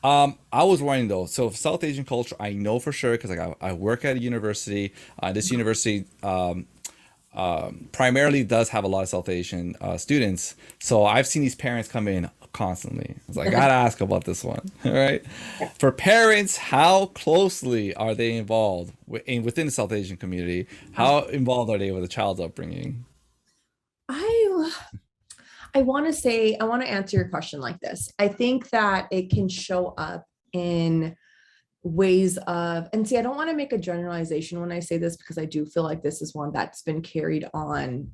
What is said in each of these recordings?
I was wondering though. So South Asian culture, I know for sure because like I work at a university. This university primarily does have a lot of South Asian students. So I've seen these parents come in constantly. So I gotta ask about this one. All right. For parents, how closely are they involved within the South Asian community? Oh, How involved are they with a child's upbringing? I I want to say I want to answer your question like this. I think that it can show up in ways of, and see, I don't want to make a generalization when I say this because I do feel like this is one that's been carried on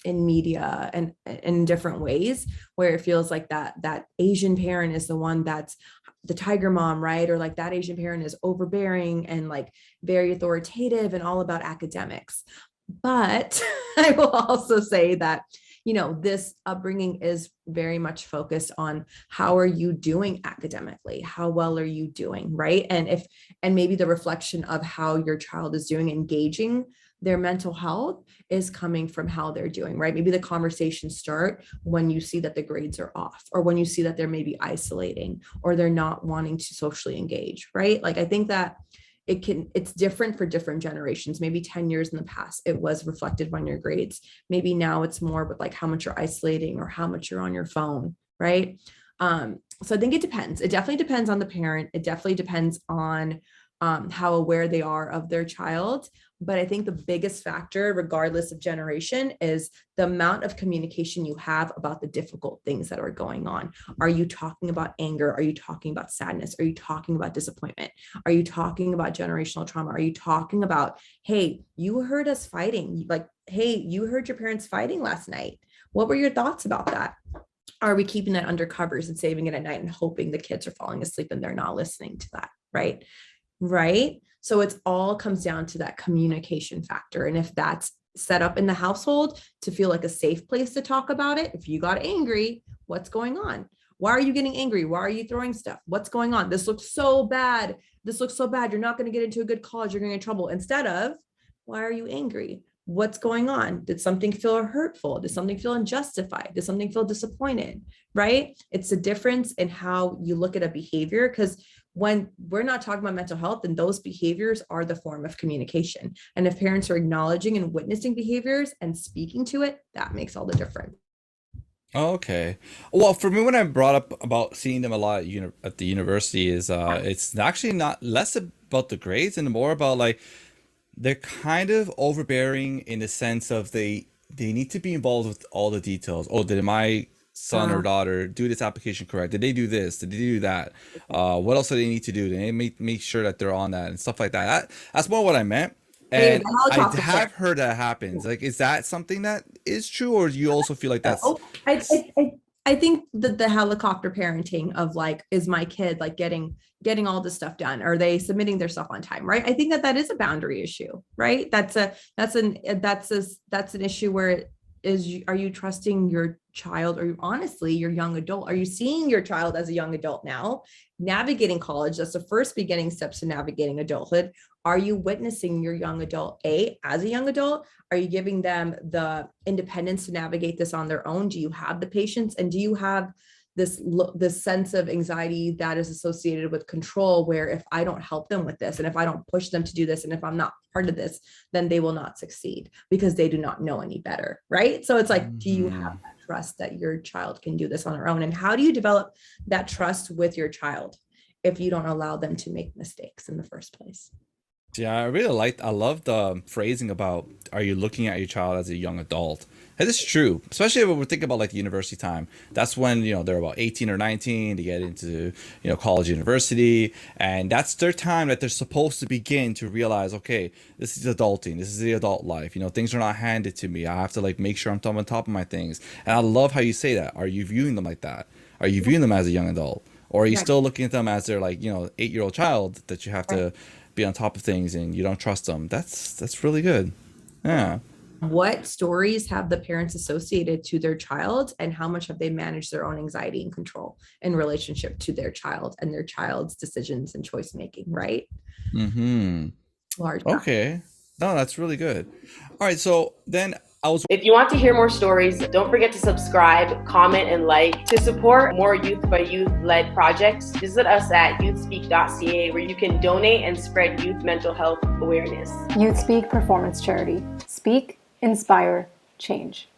in media and in different ways where it feels like that Asian parent is the one that's the tiger mom, right? Or like that Asian parent is overbearing and like very authoritative and all about academics. But I will also say that, this upbringing is very much focused on how are you doing academically? How well are you doing, right? And maybe the reflection of how your child is doing, engaging their mental health is coming from how they're doing, right? Maybe the conversations start when you see that the grades are off, or when you see that they're maybe isolating, or they're not wanting to socially engage, right? Like I think that it's different for different generations. Maybe 10 years in the past it was reflected on your grades. Maybe now it's more with like how much you're isolating or how much you're on your phone, right? So I think it depends. It definitely depends on the parent. It definitely depends on how aware they are of their child. But I think the biggest factor, regardless of generation, is the amount of communication you have about the difficult things that are going on. Are you talking about anger? Are you talking about sadness? Are you talking about disappointment? Are you talking about generational trauma? Are you talking about, hey, you heard us fighting? Like, hey, you heard your parents fighting last night. What were your thoughts about that? Are we keeping that under covers and saving it at night and hoping the kids are falling asleep and they're not listening to that? Right. So it's all comes down to that communication factor. And if that's set up in the household to feel like a safe place to talk about it, if you got angry, what's going on? Why are you getting angry? Why are you throwing stuff? What's going on? This looks so bad. This looks so bad. You're not going to get into a good college. You're going to get in trouble. Instead of, why are you angry? What's going on? Did something feel hurtful? Did something feel unjustified? Did something feel disappointed? Right? It's a difference in how you look at a behavior, because when we're not talking about mental health, then those behaviors are the form of communication. And if parents are acknowledging and witnessing behaviors and speaking to it, that makes all the difference. Oh, okay. Well, for me, when I brought up about seeing them a lot at the university, is it's actually not less about the grades and more about like they're kind of overbearing in the sense of they need to be involved with all the details. Oh, did my son or Uh, daughter do this application correct? Did they do this? Did they do that? What else do they need to do? They make sure that they're on that and stuff like that. That's more what I meant. Maybe And the I helicopter have parent. heard that happens. Like, is that something that is true, or do you also feel like that's Oh, I think that the helicopter parenting of like, is my kid like getting all this stuff done? Are they submitting their stuff on time? Right. I think that that is a boundary issue, right? That's an issue where it is, are you trusting your child, or honestly your young adult? Are you seeing your child as a young adult now navigating college? That's the first beginning steps to navigating adulthood. Are you witnessing your young adult as a young adult? Are you giving them the independence to navigate this on their own? Do you have the patience, and do you have this sense of anxiety that is associated with control, where if I don't help them with this, and if I don't push them to do this, and if I'm not part of this, then they will not succeed because they do not know any better, right? So it's like, do you have Mhm. that trust that your child can do this on their own? And how do you develop that trust with your child if you don't allow them to make mistakes in the first place? Yeah, I love the phrasing about are you looking at your child as a young adult? It is true, especially when we're thinking about like the university time. That's when, they're about 18 or 19 to get into, college, university. And that's their time that they're supposed to begin to realize, okay, this is adulting. This is the adult life. Things are not handed to me. I have to like make sure I'm on top of my things. And I love how you say that. Are you viewing them like that? Are you viewing them as a young adult? Or are you Yeah, still looking at them as their like, 8-year-old child that you have right. to be on top of things and you don't trust them? That's really good. Yeah. What stories have the parents associated to their child, and how much have they managed their own anxiety and control in relationship to their child and their child's decisions and choice making, right? Mm-hmm. Large factor. Okay. No, that's really good. All right. So then, If you want to hear more stories, don't forget to subscribe, comment, and like. To support more youth by youth led projects, visit us at youthspeak.ca, where you can donate and spread youth mental health awareness. YouthSpeak Performance Charity. Speak, inspire, change.